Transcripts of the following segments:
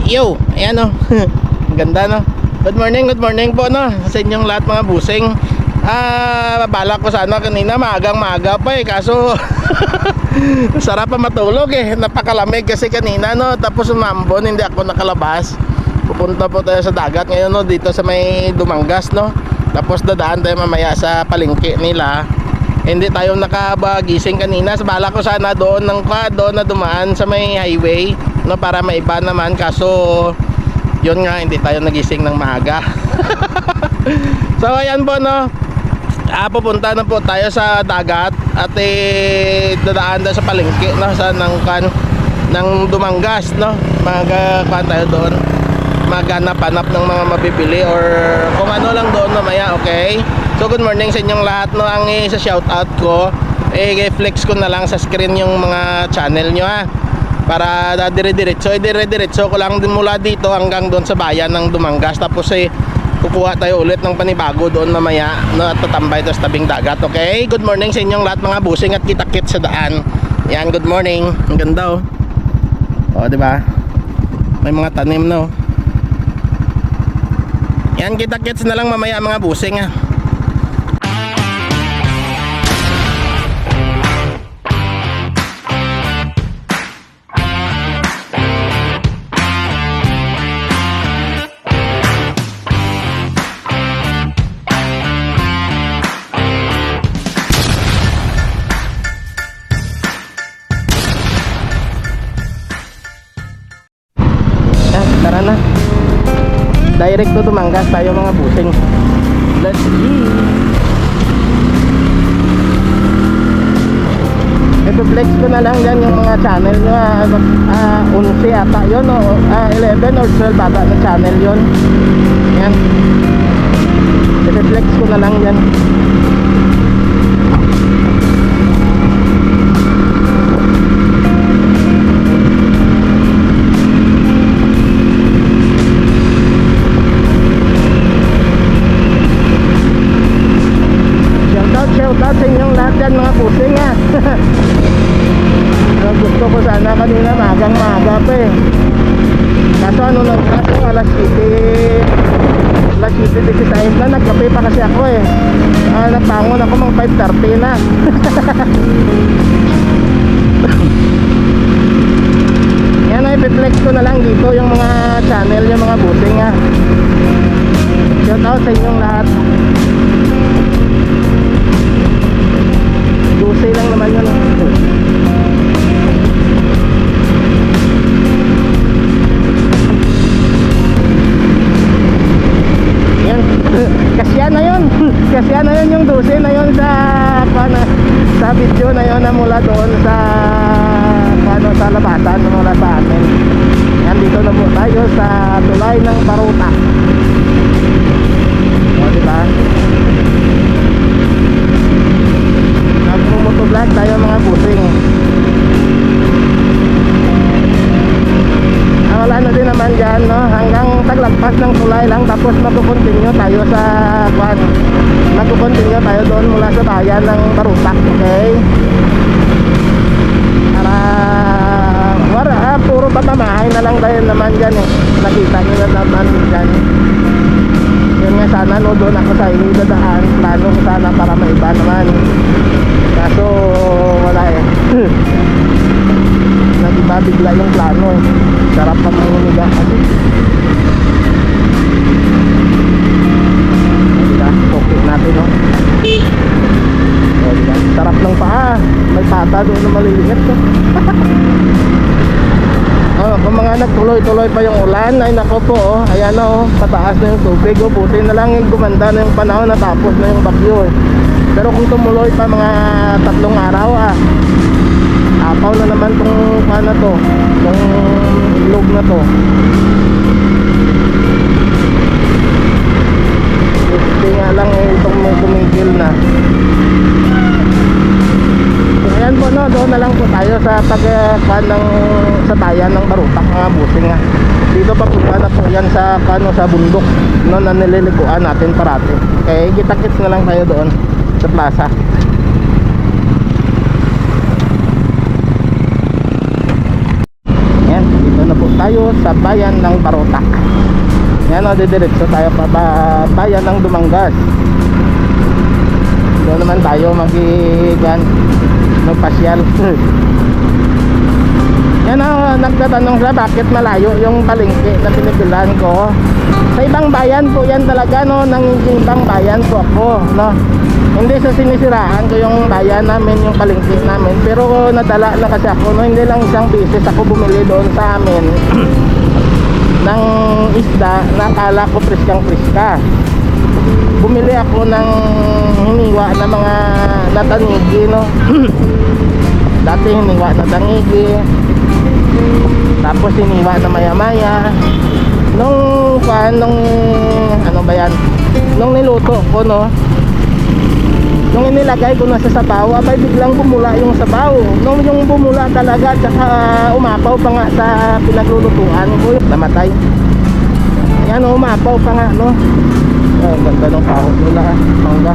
Yo, ayan o. Ganda no. Good morning po no sa inyong lahat mga busing. Bala ko sana kanina maagang-maaga pa kaso sarap pa matulog napakalamig kasi kanina no, tapos umambon, hindi ako nakalabas. Pupunta po tayo sa dagat ngayon no, dito sa may Dumangas no. Tapos dadaan tayo mamaya sa palengke nila. Hindi tayo nakabagising kanina. Bala ko sana doon na dumaan sa may highway no, para maiba naman, kaso yun nga, hindi tayo nagising ng maaga. So ayan po no, pupunta na po tayo sa dagat at dadaan tayo sa palengke no, sa ng Dumangas no. Magkuhan tayo doon, maghanap-hanap ng mga mabibili or kung ano lang doon mamaya. Okay, so good morning sa inyong lahat no. Ang sa shoutout ko flex ko na lang sa screen yung mga channel nyo para dire-diretso ko lang din mula dito hanggang doon sa bayan ng Dumangas. Tapos kukuha tayo ulit ng panibago doon mamaya no, at tatambay tayo sa tabing dagat. Okay, good morning sa inyong lahat mga busing at kita-kit sa daan. Yan, good morning. Ang ganda di ba? May mga tanim no. Yan, kita-kits na lang mamaya mga busing Tara na, direct to Dumangas tayo mga busing. Let's see. Ito-flex ko na lang dyan yung mga channel nyo 11 ata yun 11 or 12 ata na channel yun. Yan, ito-flex ko na lang dyan. Shoutout sa inyong lahat dyan mga pusing gusto ko sana kanina magang-maga pa kaso alas 7 na nagkape pa kasi ako napangon ako mga 5:30 na. Yan i-flex ko na lang dito yung mga channel yung mga busing shoutout sa inyong lahat. Dusay lang naman yun yan. Kasya na yun yung dusay na yun sa video na yun na mula doon sa sa labasan mula sa amin. Yan, dito na po tayo sa tulay ng Baruta diba? Motovlog tayo mga busing. Wala na din naman dyan no, hanggang taglagpas ng tulay lang, tapos magkukontinue tayo sa magkukontinue tayo doon mula sa bayan ng Baruta. Okay, para puro patamahay na lang tayo naman dyan nakita nyo na naman dyan. Yun nga, sana no, doon ako sa dadaan, plano ko sana para maiba naman, kaso wala nagiba bigla yung plano sarap pa mangumiga kasi okay natin no. Diba? Sarap ng paa, may pata doon na maliliit kung mga nagtuloy-tuloy pa yung ulan ay nako po ayan pataas na yung tubig buti na lang gumanda na yung panahon, natapos na yung bagyo pero kung tumuloy pa mga 3 araw apaw na naman tong tong ilog na to. Buti nga lang itong tumigil na. So ayan po no, doon na lang po tayo sa sa bayan ng Baruta mga busing dito papunta na po yan sa sa bundok no, na nililikuan natin parati. Okay, kita-kits na lang tayo doon sa plaza. Yan, dito na po tayo sa bayan ng Barotac. Yan o, didiretso tayo pa bayan ng Dumangas. Doon naman tayo magpasyal. Yan o, nagtatanong siya bakit malayo yung palengke na pinipilan ko. Sa ibang bayan po yan talaga, no, nangingibang bayan po ako, no. Hindi sa sinisiraan ko yung bayan namin, yung palengke namin, pero nadala na kasi ako, no. Hindi lang isang beses ako bumili doon sa amin ng isda na akala ko priskang-priska. Bumili ako ng hiniwa na mga natanigi, no. Dati hiniwa na tanigi, tapos hiniwa na maya-maya. Nung ano ba yan, nung niluto ko, no, nung inilagay ko na sa sabaw, abay biglang bumula yung sabaw. Nung yung bumula talaga, tsaka umapaw pa nga sa pinaglulutuan ko, namatay. Yan, umapaw pa nga, no. Ang ganda ng kahot nila, mangga.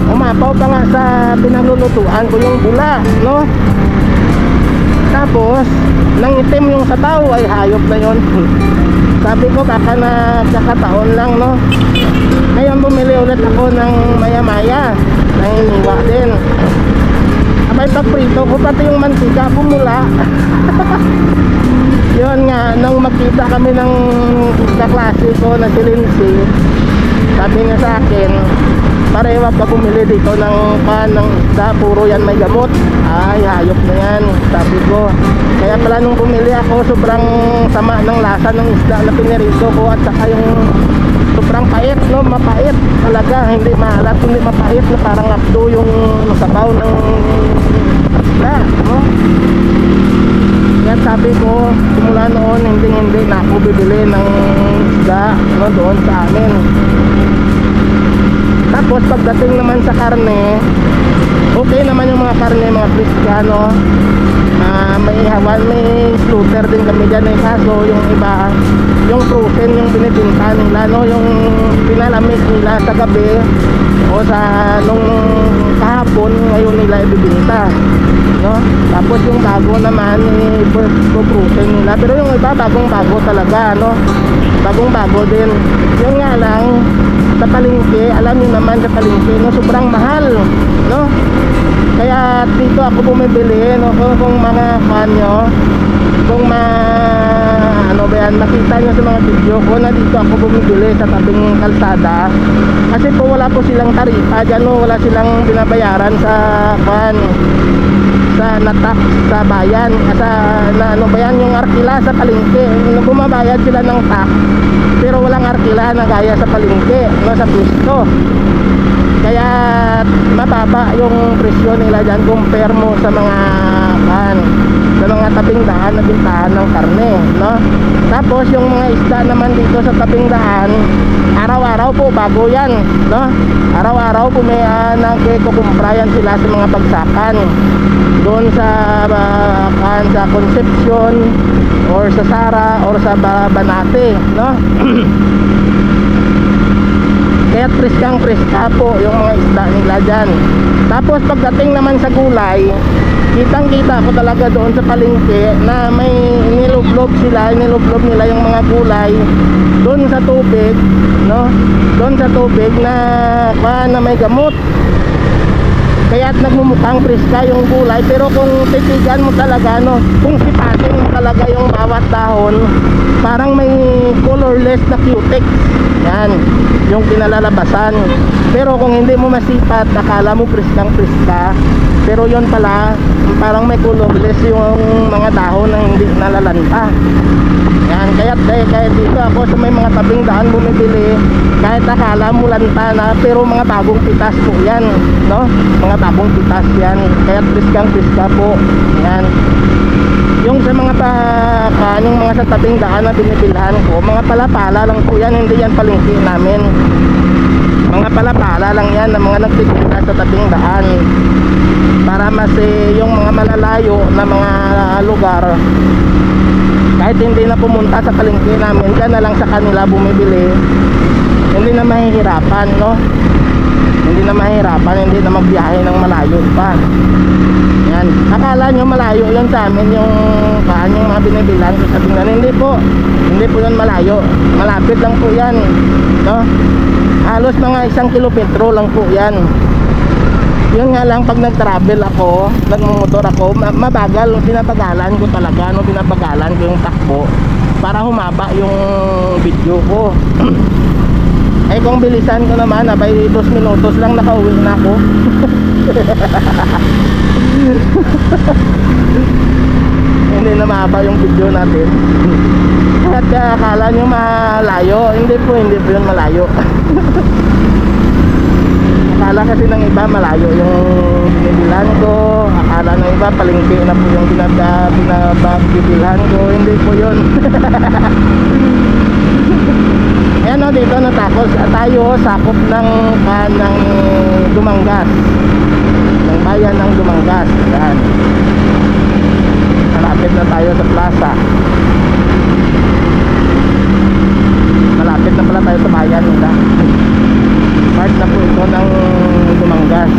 Umapaw pa nga sa pinaglulutuan ko yung bula, no. Tapos nang itim yung sabaw, ay hayop na yon. Sabi ko kakataon lang, no. Ngayon bumili ulit ako ng maya-maya na hiniwa din. Abay pagprito ko, pati yung mantika bumula. Yun nga, nang makita kami ng kaklase ko na si Lindsay, sabi niya sa akin, parewa pa bumili dito ng isda, puro yan may gamot. Ay, hayop na yan, sabi ko. Kaya pala nung bumili ako, sobrang sama ng lasa ng isda na pinirito ko, at saka yung sobrang pait, no, mapait talaga, hindi maalat, hindi mapait, na parang apdo yung sabaw ng isda, no. Yan sabi ko, simula noon hindi na ako bibili ng isda, no, doon sa amin. Tapos pagdating naman sa karne, okay naman yung mga karne, mga Kristiyano. May hawan, may slaughter din kami dyan, eh. Kaso yung iba, yung frozen, yung binibinta nila, no, yung pinalamig nila sa gabi o sa nung kahapon, ngayon nila ibibinta, no. Tapos yung bago naman, frozen nila, pero yung iba bagong bago talaga, no, bagong bago din. Yung nga lang sa palengke, alam niyo naman sa palengke, no, sobrang mahal, no. Kaya dito ako bumibili, no, kung mga fan nyo, kung ano ba yan, makita nyo sa mga video ko na dito ako bumibili sa tabing kalsada. Kasi po wala po silang taripa dyan, no, wala silang binabayaran sa fan, sa natak sa bayan, na ano ba yan, yung arkila sa palengke. Bumabayad sila ng tax, pero walang arkila na gaya sa palengke, no, sa pwesto. Kaya mababa yung presyo nila dyan compare mo sa mga sa mga tabing daan na bintahan ng karne, no. Tapos yung mga isda naman dito sa tabing daan, araw-araw po bago yan, no. Araw-araw po may nagkukumprayan sila sa mga bagsakan doon sa Concepcion or sa Sara or sa Banate, no. Kaya priskang-priska po yung mga isda nila dyan. Tapos pagdating naman sa gulay, kitang-kita ko talaga doon sa palengke na may nilublob nila yung mga gulay doon sa tubig, no? Doon sa tubig na may gamot. Kaya nagmumukhang priska yung gulay, pero kung titigan mo talaga, no, kung sipatin mo talaga yung bawat dahon, parang may colorless na cutex. Yan, yung pinalalabasan. Pero kung hindi mo masipat, akala mo priskang-priska, pero yon pala, parang may colorless yung mga dahon na hindi nalalanta. Yan, kaya dito ako sa may mga tabing daan bumibili, kahit akala mo lanta na, pero mga bagong pitas po yan, no? Mga bagong pitas yan, kaya priskang-priska po. Yan. Yung sa mga yung mga sa tabing daan na binibilhan ko, mga palapala lang po yan, hindi yan palengke namin. Mga palapala lang yan na mga nagtitinda sa tabing daan, para mas yung mga malalayo na mga lugar, kahit hindi na pumunta sa palengke namin, dyan na lang sa kanila bumibili, hindi na mahihirapan, no. Hindi na mahihirapan, hindi na magbiyahe ng malayo pa. Yan. Yan. Akala nyo malayo yun sa amin yung yung mga binibilan ko sa tingnan. Hindi po. Hindi po yun malayo. Malapit lang po yan. No? Halos mga 1 kilometro lang po yan. Yun nga lang pag nag-travel ako, nagmumotor ako, mabagal. Pinapagalan ko talaga. No? Pinapagalan ko yung takbo para humaba yung video ko. Eh kung bilisan ko naman, abay 2 minutos lang nakauwi na ako. Hindi na mahaba yung video natin. At akala nyo malayo. Hindi po yun malayo. Akala kasi ng iba malayo yung binibilan ko. Akala ng iba palengke na po yung binabibilan ko. Hindi po yun. Ayan o, dito natakos tayo sakop ng Dumangas, ng bayan ng Dumangas. Ayan, malapit na tayo sa plaza. Malapit na pala tayo sa bayan nila. Part na po ito ng Dumangas.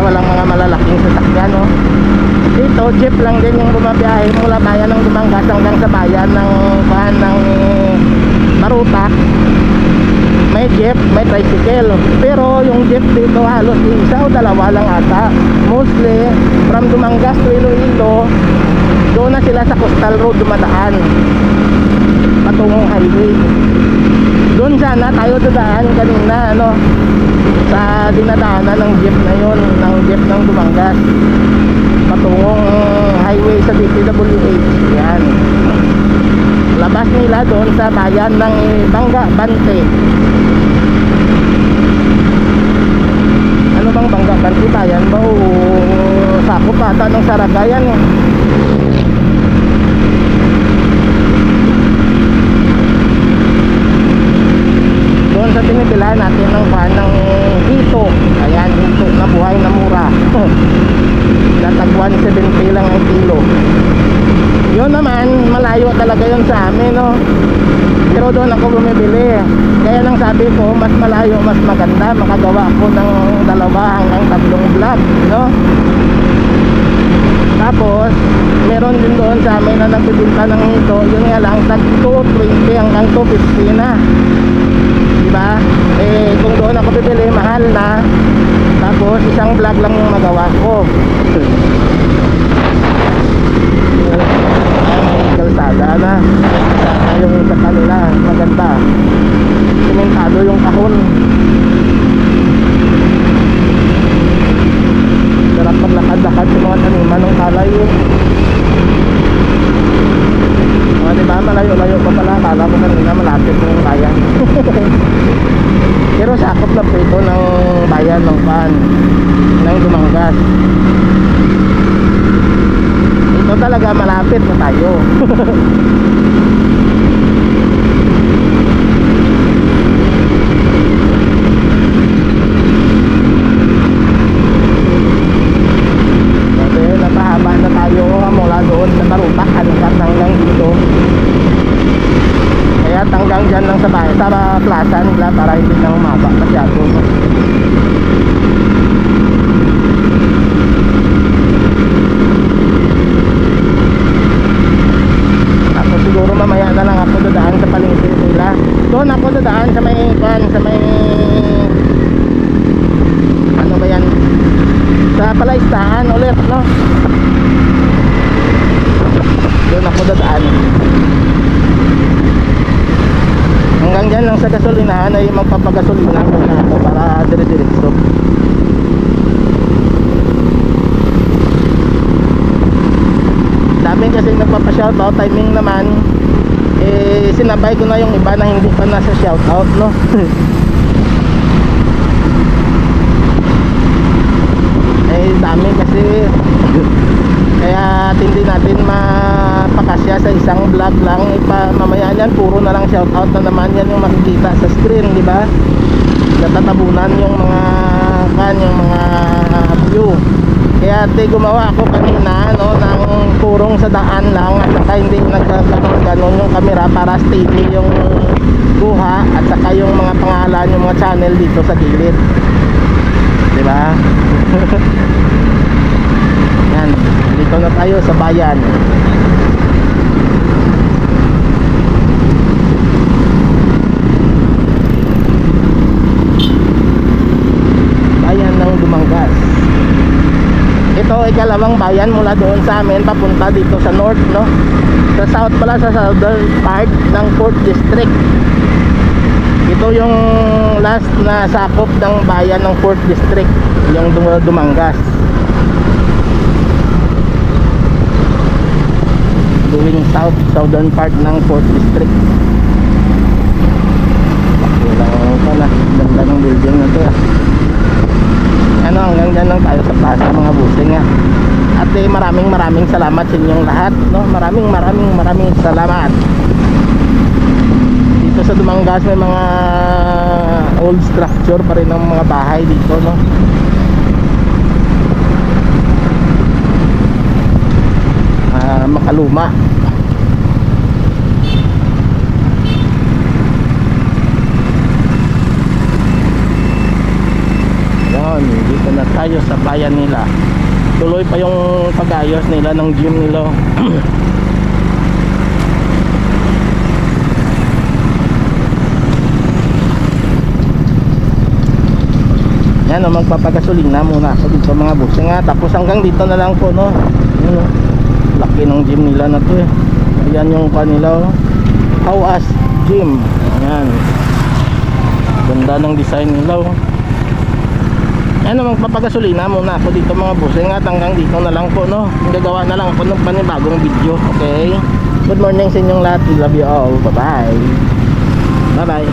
Walang mga malalaking sasakyan, no? Dito jeep lang din yung bumabiyahe mula bayan ng Dumangas hanggang sa bayan ng Marutak. May jeep, may tricycle. Pero yung jeep dito halos isa o dalawa lang ata. Mostly from Dumangas to Iloilo, doon na sila sa coastal road dumadaan patungong highway. Doon sana tayo dadaan kanina, ano, sa dinadaanan ng jeep na yun, ng jeep ng Dumangas patungong highway sa DPWH. Yan, labas nila doon sa bayan ng Bangga Bante. Ano bang Bangga Bante? Bayan ba o sakop ata ng Saragayan eh. Doon sa tinipilahan natin ng hito. Ayan, hito na buhay na mura. Natag 170 lang ang kilo. Yun naman, malayo talaga yun sa amin, no? Pero doon ako bumibili. Kaya nang sabi ko, mas malayo, mas maganda. Makagawa ako ng 2 hanggang 3 vlog, no? Tapos meron din doon sa amin na nagbibinta ng hito. Yun nga lang, tag 220 hanggang 250 na. Diba? Eh kung doon ako bibili, mahal na. Tapos isang vlog lang yung magawa ko. Kalsada na. Kalsada yung sa kanila, maganda. Simentado yung kahon. Sarap maglakad-lakad sa mga taniman ng kalay. Diba, malayo-layo pa pala. Kala ko kanina malapit ng bayan. Pero sakop na po ito ng bayan ng ng Dumangas. Ito talaga malapit na tayo. Napahaba na tayo mula doon sa Marutak hanggang dito. Kaya hanggang dyan lang sa bahay, sa plaza nila para hindi na humaba masyado. Ako siguro mamaya na lang ako dadaan sa palengke nila. Doon ako dadaan sa may ano ba yan, sa palaistaan ulit, no? Doon ako dadaan. Hanggang dyan lang sa gasolinahan ay magpapagasolina muna ako para dire-diretso. Dami kasi nagpapa-shoutout. Timing naman eh sinabay ko na yung iba na hindi pa nasa shoutout, no? Eh dami kasi. Kaya hindi natin mapakasya sa isang vlog lang. Mamaya yan puro na lang shoutout na naman. Yan yung makikita sa screen, di ba? Natatabunan yung mga view. Kaya gumawa ako kanina no, ng purong sa daan lang at saka hindi nagkakaroon yung camera para steady yung kuha at saka yung mga pangalan, yung mga channel dito sa gilid. Diba? Yan, dito na tayo sa bayan. Bayan ng Dumangas. Ito ay ikalawang bayan mula doon sa amin papunta dito sa north, no? Sa south pala, sa southern part ng 4th District. Ito yung last na sakop ng bayan ng 4th District, yung Dumangas. Going south, southern part ng 4th District. Ilang pala, ganda ng building na to. Ano, hanggang dyan lang tayo sa plaza mga busing ha. At maraming salamat sa inyong lahat, no? Maraming salamat. Dito sa Dumangas may mga old structure pa rin ng mga bahay dito, no? Makaluma. Yan, dito na tayo sa bayan nila. Tuloy pa yung pag-ayos nila ng gym nila. Yan, magpapagasolina muna ako dito mga busing ha. Tapos hanggang dito na lang po, no? Yan, laki ng gym nila na to eh. Yan yung kanila, Hawas Gym. Yan, ganda ng design nila. Yan, magpapagasolina muna ako dito mga busing at hanggang dito na lang po, no? Gagawa na lang ako ng panibagong video. Okay, good morning sa inyong lahat. We love you all. Bye bye. Bye bye.